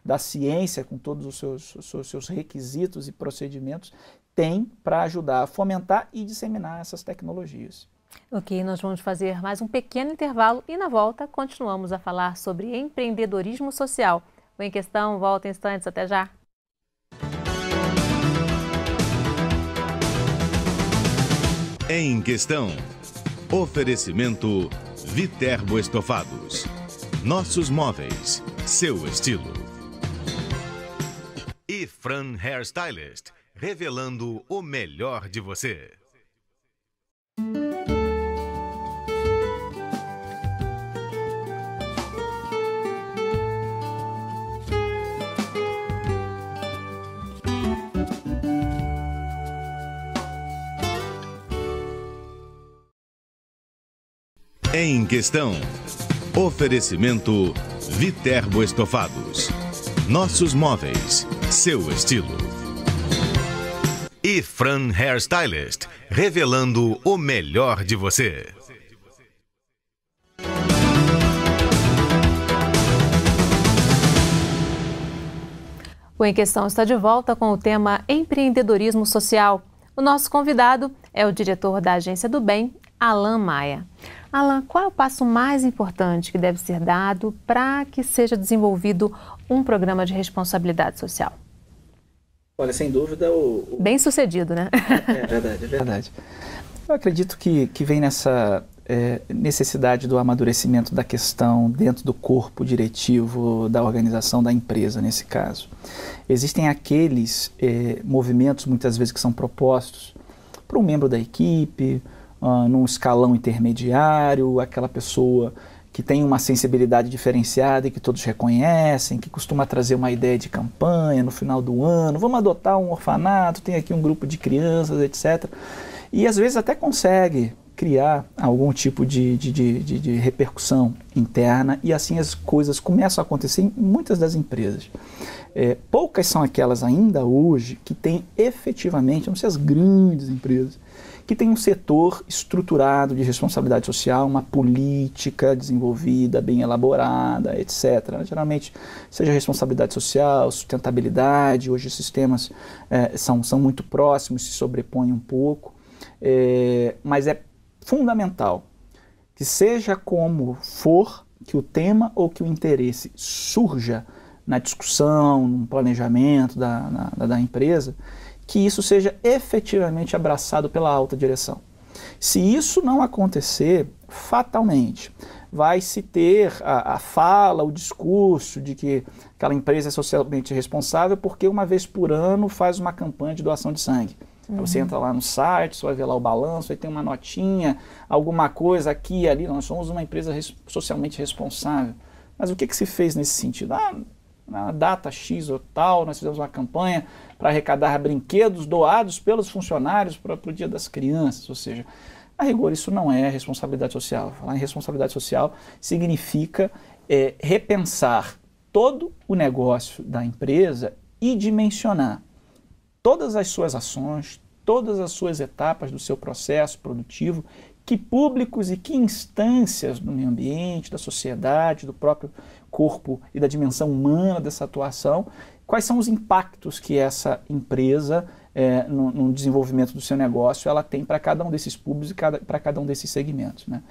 da ciência, com todos os seus requisitos e procedimentos, tem para ajudar a fomentar e disseminar essas tecnologias. Ok, nós vamos fazer mais um pequeno intervalo e na volta continuamos a falar sobre empreendedorismo social. O Em Questão volta em instantes, até já. Em Questão. Oferecimento Viterbo Estofados. Nossos móveis, seu estilo. E Fran Hairstylist, revelando o melhor de você. Em Questão. Oferecimento Viterbo Estofados. Nossos móveis, seu estilo. E Fran Hairstylist, revelando o melhor de você. O Em Questão está de volta com o tema empreendedorismo social. O nosso convidado é o diretor da Agência do Bem, Alan Maia. Alan, qual é o passo mais importante que deve ser dado para que seja desenvolvido um programa de responsabilidade social? Olha, sem dúvida Bem sucedido, né? É verdade, é verdade. Eu acredito que vem nessa necessidade do amadurecimento da questão dentro do corpo diretivo da organização da empresa, nesse caso. Existem aqueles movimentos, muitas vezes, que são propostos para um membro da equipe, num escalão intermediário, aquela pessoa que tem uma sensibilidade diferenciada e que todos reconhecem, que costuma trazer uma ideia de campanha no final do ano, vamos adotar um orfanato, tem aqui um grupo de crianças, etc. E às vezes até consegue criar algum tipo de repercussão interna, e assim as coisas começam a acontecer em muitas das empresas. Poucas são aquelas ainda hoje que têm efetivamente, não sei, as grandes empresas, que tem um setor estruturado de responsabilidade social, uma política desenvolvida, bem elaborada, etc. Geralmente, seja responsabilidade social, sustentabilidade, hoje esses temas são muito próximos, se sobrepõem um pouco, mas é fundamental que seja como for, que o tema ou que o interesse surja na discussão, no planejamento da empresa, que isso seja efetivamente abraçado pela alta direção. Se isso não acontecer, fatalmente, vai se ter a fala, o discurso de que aquela empresa é socialmente responsável porque uma vez por ano faz uma campanha de doação de sangue. Você entra lá no site, você vai ver lá o balanço, aí tem uma notinha, alguma coisa aqui e ali, nós somos uma empresa socialmente responsável. Mas o que se fez nesse sentido? Na data X ou tal, nós fizemos uma campanha para arrecadar brinquedos doados pelos funcionários para o Dia das Crianças, ou seja, a rigor isso não é responsabilidade social. Falar em responsabilidade social significa repensar todo o negócio da empresa e dimensionar todas as suas ações, todas as suas etapas do seu processo produtivo, que públicos e que instâncias do meio ambiente, da sociedade, do próprio corpo e da dimensão humana dessa atuação, quais são os impactos que essa empresa, no desenvolvimento do seu negócio, ela tem para cada um desses públicos e para cada um desses segmentos, né?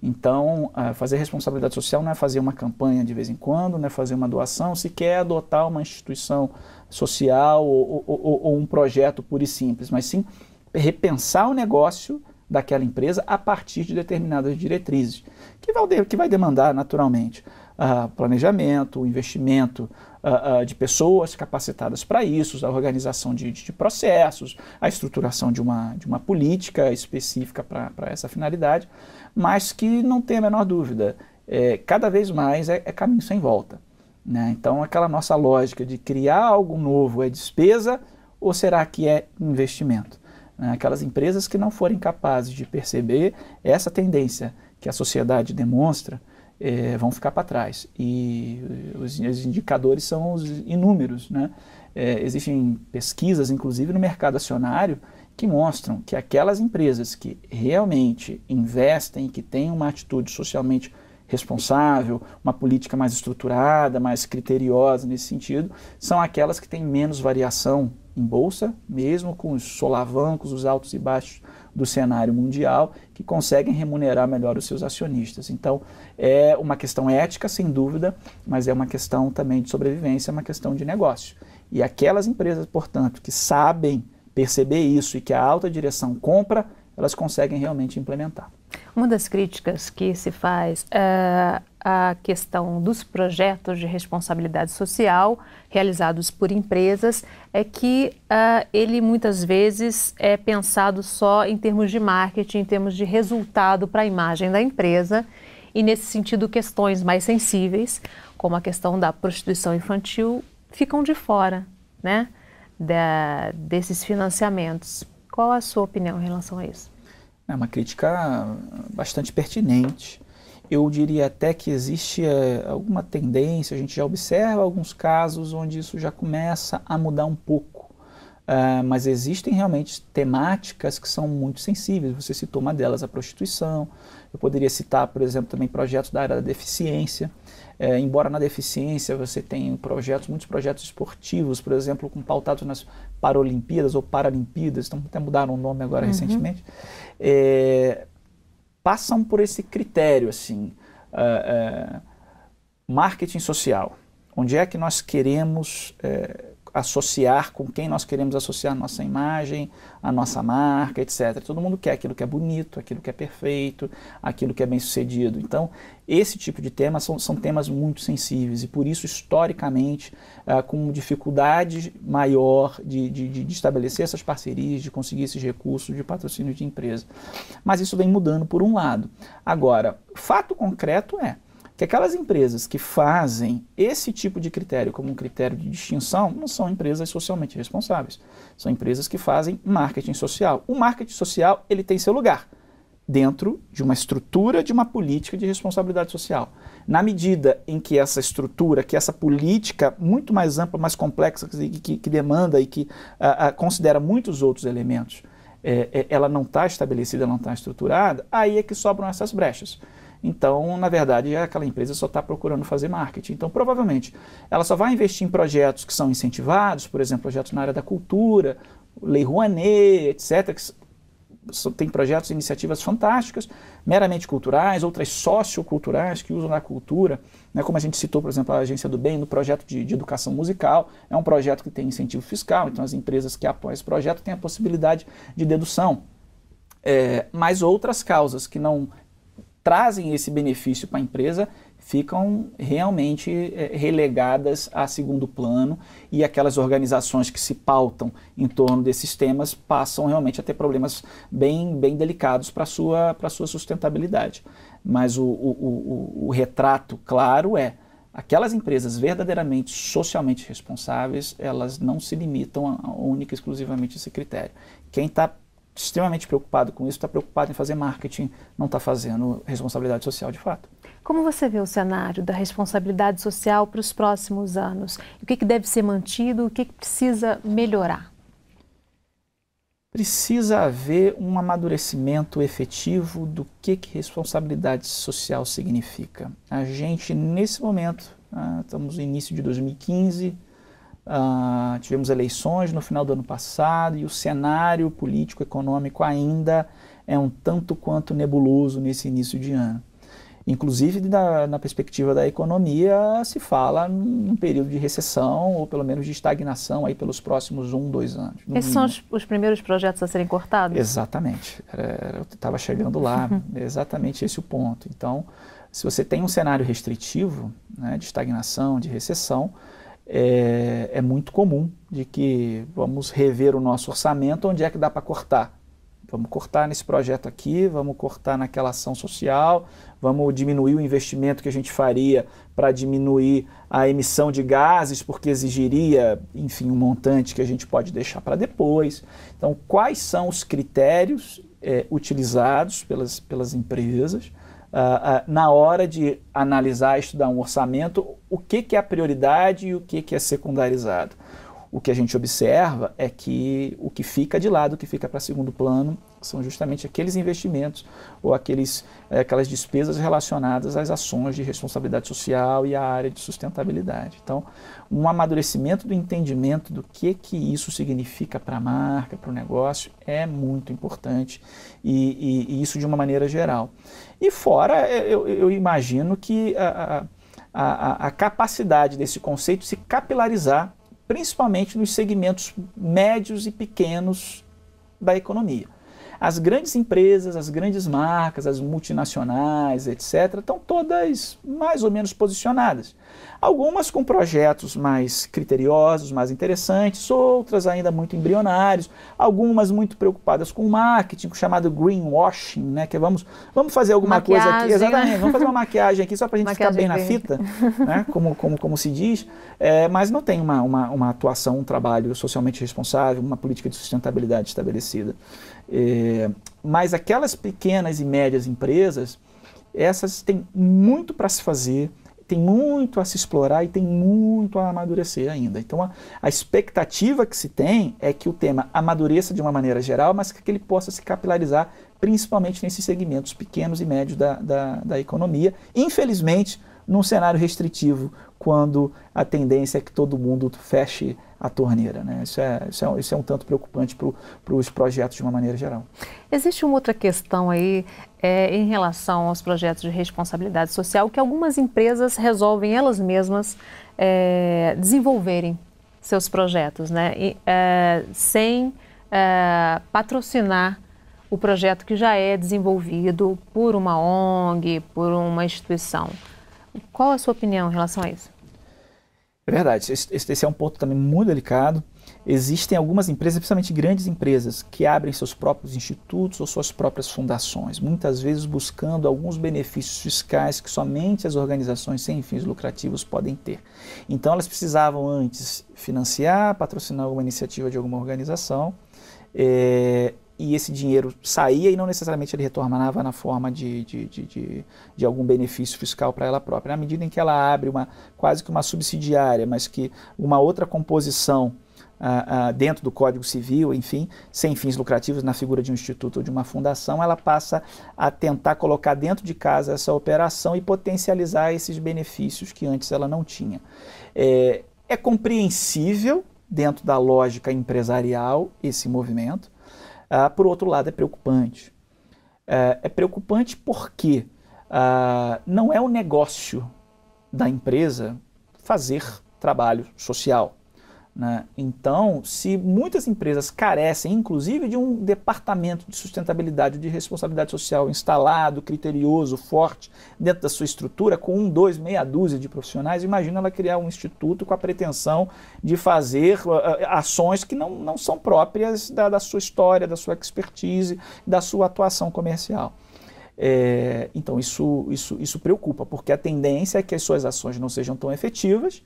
Então, fazer responsabilidade social não é fazer uma campanha de vez em quando, não é fazer uma doação, sequer adotar uma instituição social ou um projeto puro e simples, mas sim repensar o negócio daquela empresa a partir de determinadas diretrizes, que vai demandar naturalmente planejamento, investimento de pessoas capacitadas para isso, a organização de processos, a estruturação de uma política específica para essa finalidade, mas que não tem a menor dúvida, cada vez mais é caminho sem volta, né? Então aquela nossa lógica de criar algo novo é despesa ou será que é investimento? né? Aquelas empresas que não forem capazes de perceber essa tendência que a sociedade demonstra, vão ficar para trás. E os indicadores são os inúmeros, né? Existem pesquisas, inclusive no mercado acionário, que mostram que aquelas empresas que realmente investem, que têm uma atitude socialmente responsável, uma política mais estruturada, mais criteriosa nesse sentido, são aquelas que têm menos variação em bolsa, mesmo com os solavancos, os altos e baixos do cenário mundial, que conseguem remunerar melhor os seus acionistas. Então, é uma questão ética, sem dúvida, mas é uma questão também de sobrevivência, é uma questão de negócio. E aquelas empresas, portanto, que sabem perceber isso e que a alta direção compra, elas conseguem realmente implementar. Uma das críticas que se faz à questão dos projetos de responsabilidade social realizados por empresas é que ele muitas vezes é pensado só em termos de marketing, em termos de resultado para a imagem da empresa, e nesse sentido questões mais sensíveis, como a questão da prostituição infantil, ficam de fora, né, desses financiamentos. Qual a sua opinião em relação a isso? É uma crítica bastante pertinente. Eu diria até que existe alguma tendência, a gente já observa alguns casos onde isso já começa a mudar um pouco. Mas existem realmente temáticas que são muito sensíveis. Você citou uma delas, a prostituição. Eu poderia citar, por exemplo, também projetos da área da deficiência. Embora na deficiência você tenha muitos projetos esportivos, por exemplo, pautados nas Paralimpíadas ou Paralimpíadas, então até mudaram o nome agora recentemente, passam por esse critério, assim, marketing social. Onde é que nós queremos associar, com quem nós queremos associar a nossa imagem, a nossa marca, etc. Todo mundo quer aquilo que é bonito, aquilo que é perfeito, aquilo que é bem sucedido. Então, esse tipo de temas são temas muito sensíveis e por isso, historicamente, com dificuldade maior de estabelecer essas parcerias, de conseguir esses recursos de patrocínio de empresa. Mas isso vem mudando por um lado. Agora, fato concreto é que aquelas empresas que fazem esse tipo de critério como um critério de distinção não são empresas socialmente responsáveis. São empresas que fazem marketing social. O marketing social, ele tem seu lugar dentro de uma estrutura, de uma política de responsabilidade social. Na medida em que essa estrutura, que essa política muito mais ampla, mais complexa, que demanda e que considera muitos outros elementos, ela não está estabelecida, não está estruturada, aí é que sobram essas brechas. Então, na verdade, aquela empresa só está procurando fazer marketing. Então, provavelmente, ela só vai investir em projetos que são incentivados, por exemplo, projetos na área da cultura, Lei Rouanet, etc., tem projetos e iniciativas fantásticas, meramente culturais, outras socioculturais que usam a cultura, né, como a gente citou, por exemplo, a Agência do Bem, no projeto de educação musical, é um projeto que tem incentivo fiscal, então as empresas que apoiam esse projeto têm a possibilidade de dedução. Mas outras causas que não trazem esse benefício para a empresa ficam realmente relegadas a segundo plano e aquelas organizações que se pautam em torno desses temas passam realmente a ter problemas bem delicados para a sua sustentabilidade. Mas o retrato claro aquelas empresas verdadeiramente socialmente responsáveis, elas não se limitam a única e exclusivamente esse critério. Quem está extremamente preocupado com isso, está preocupado em fazer marketing, não está fazendo responsabilidade social de fato. Como você vê o cenário da responsabilidade social para os próximos anos? O que deve ser mantido, o que precisa melhorar? Precisa haver um amadurecimento efetivo do que responsabilidade social significa. A gente, nesse momento, estamos no início de 2015, tivemos eleições no final do ano passado e o cenário político-econômico ainda é um tanto quanto nebuloso nesse início de ano. Inclusive, na perspectiva da economia, se fala num período de recessão ou pelo menos de estagnação aí pelos próximos 1, 2 anos. Esses são os primeiros projetos a serem cortados? Exatamente. Eu estava chegando lá, exatamente esse o ponto. Então, se você tem um cenário restritivo, né, de estagnação, de recessão, é muito comum de que vamos rever o nosso orçamento, onde é que dá para cortar. Vamos cortar nesse projeto aqui, vamos cortar naquela ação social, vamos diminuir o investimento que a gente faria para diminuir a emissão de gases, porque exigiria, enfim, um montante que a gente pode deixar para depois. Então, quais são os critérios utilizados pelas empresas na hora de analisar e estudar um orçamento, o que é a prioridade e o que é secundarizado? O que a gente observa é que o que fica de lado, o que fica para segundo plano, são justamente aqueles investimentos ou aquelas despesas relacionadas às ações de responsabilidade social e à área de sustentabilidade. Então, um amadurecimento do entendimento do que isso significa para a marca, para o negócio, é muito importante e isso de uma maneira geral. E fora, eu imagino que a capacidade desse conceito se capilarizar principalmente nos segmentos médios e pequenos da economia. As grandes empresas, as grandes marcas, as multinacionais, etc., estão todas mais ou menos posicionadas. Algumas com projetos mais criteriosos, mais interessantes, outras ainda muito embrionários, algumas muito preocupadas com o marketing, com o chamado greenwashing, né? Que vamos fazer alguma coisa aqui, exatamente, vamos fazer uma maquiagem aqui só para a gente ficar bem na fita, né? Como se diz, mas não tem uma atuação, um trabalho socialmente responsável, uma política de sustentabilidade estabelecida. Mas aquelas pequenas e médias empresas, essas têm muito para se fazer, tem muito a se explorar e tem muito a amadurecer ainda. Então a expectativa que se tem é que o tema amadureça de uma maneira geral, mas que ele possa se capilarizar principalmente nesses segmentos pequenos e médios da economia. Infelizmente, num cenário restritivo, quando a tendência é que todo mundo feche a torneira, né? Isso é um tanto preocupante para os projetos de uma maneira geral. Existe uma outra questão aí em relação aos projetos de responsabilidade social que algumas empresas resolvem elas mesmas desenvolverem seus projetos, né? Sem patrocinar o projeto que já é desenvolvido por uma ONG, por uma instituição. Qual a sua opinião em relação a isso? É verdade, esse é um ponto também muito delicado. Existem algumas empresas, principalmente grandes empresas, que abrem seus próprios institutos ou suas próprias fundações, muitas vezes buscando alguns benefícios fiscais que somente as organizações sem fins lucrativos podem ter. Então elas precisavam antes financiar, patrocinar alguma iniciativa de alguma organização, e esse dinheiro saía e não necessariamente ele retornava na forma de algum benefício fiscal para ela própria. Na medida em que ela abre quase que uma subsidiária, mas que uma outra composição dentro do Código Civil, enfim, sem fins lucrativos, na figura de um instituto ou de uma fundação, ela passa a tentar colocar dentro de casa essa operação e potencializar esses benefícios que antes ela não tinha. É compreensível, dentro da lógica empresarial, esse movimento. Por outro lado, é preocupante. É preocupante porque não é o negócio da empresa fazer trabalho social, né? Então, se muitas empresas carecem, inclusive, de um departamento de sustentabilidade, de responsabilidade social instalado, criterioso, forte, dentro da sua estrutura, com 1, 2, meia dúzia de profissionais, imagina ela criar um instituto com a pretensão de fazer ações que não são próprias da sua história, da sua expertise, da sua atuação comercial. Então, isso preocupa, porque a tendência é que as suas ações não sejam tão efetivas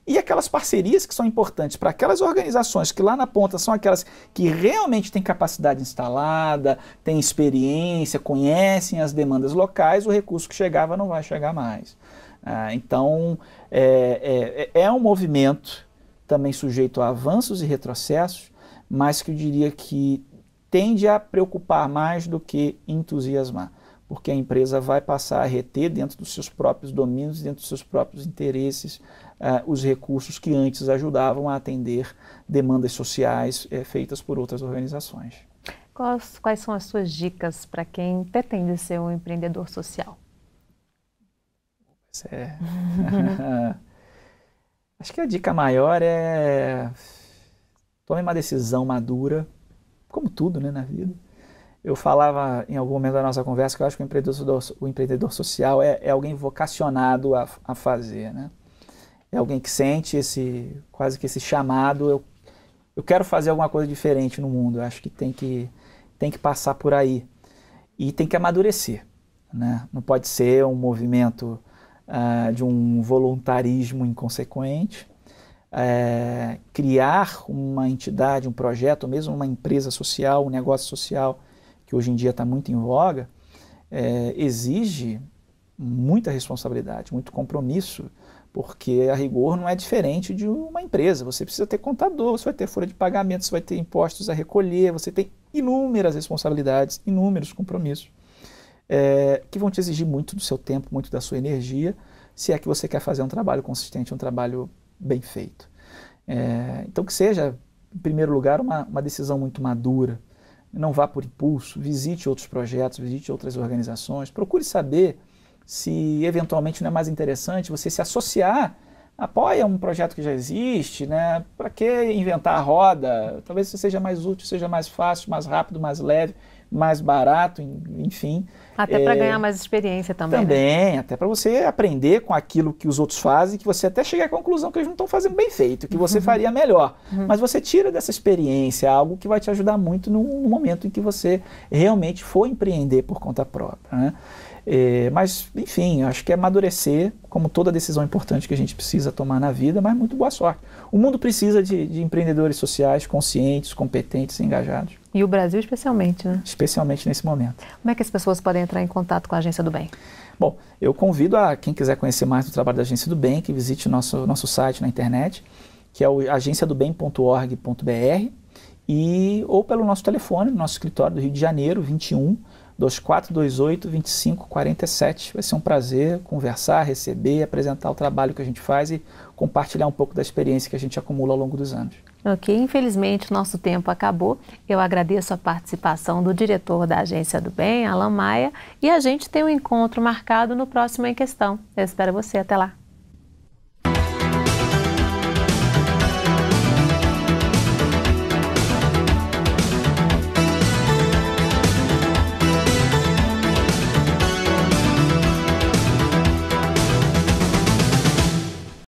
e aquelas parcerias que são importantes para aquelas organizações que lá na ponta são aquelas que realmente têm capacidade instalada, têm experiência, conhecem as demandas locais, o recurso que chegava não vai chegar mais. Então, é um movimento também sujeito a avanços e retrocessos, mas que eu diria que tende a preocupar mais do que entusiasmar, porque a empresa vai passar a reter dentro dos seus próprios domínios, dentro dos seus próprios interesses, os recursos que antes ajudavam a atender demandas sociais feitas por outras organizações. Quais são as suas dicas para quem pretende ser um empreendedor social? Acho que a dica maior é tome uma decisão madura, como tudo, né, na vida. Eu falava em algum momento da nossa conversa que eu acho que o empreendedor social é alguém vocacionado a fazer, né? É alguém que sente quase que esse chamado, eu quero fazer alguma coisa diferente no mundo. Eu acho que tem que tem que passar por aí e tem que amadurecer, né? Não pode ser um movimento de um voluntarismo inconsequente. Criar uma entidade, um projeto, ou mesmo uma empresa social, um negócio social, que hoje em dia está muito em voga, exige muita responsabilidade, muito compromisso, porque a rigor não é diferente de uma empresa. Você precisa ter contador, você vai ter folha de pagamento, você vai ter impostos a recolher, você tem inúmeras responsabilidades, inúmeros compromissos, que vão te exigir muito do seu tempo, muito da sua energia, se é que você quer fazer um trabalho consistente, um trabalho bem feito. Então que seja, em primeiro lugar, uma decisão muito madura. Não vá por impulso, visite outros projetos, visite outras organizações, procure saber se eventualmente não é mais interessante você se associar, apoia um projeto que já existe, né? Para que inventar a roda? Talvez isso seja mais útil, seja mais fácil, mais rápido, mais leve, mais barato, enfim. Até para ganhar mais experiência também. Também, né? Até para você aprender com aquilo que os outros fazem, que você até chegar à conclusão que eles não estão fazendo bem feito, que você faria melhor. Mas você tira dessa experiência algo que vai te ajudar muito no momento em que você realmente for empreender por conta própria, né? Mas, enfim, acho que é amadurecer, como toda decisão importante que a gente precisa tomar na vida, mas muito boa sorte. O mundo precisa de empreendedores sociais conscientes, competentes e engajados. E o Brasil especialmente, né? Especialmente nesse momento. Como é que as pessoas podem entrar em contato com a Agência do Bem? Bom, eu convido a quem quiser conhecer mais do trabalho da Agência do Bem, que visite o nosso site na internet, que é o agenciadobem.org.br, ou pelo nosso telefone, no nosso escritório do Rio de Janeiro, 21 2428 2547. Vai ser um prazer conversar, receber, apresentar o trabalho que a gente faz e compartilhar um pouco da experiência que a gente acumula ao longo dos anos. Ok, infelizmente o nosso tempo acabou. Eu agradeço a participação do diretor da Agência do Bem, Alan Maia, e a gente tem um encontro marcado no próximo Em Questão. Eu espero você, até lá.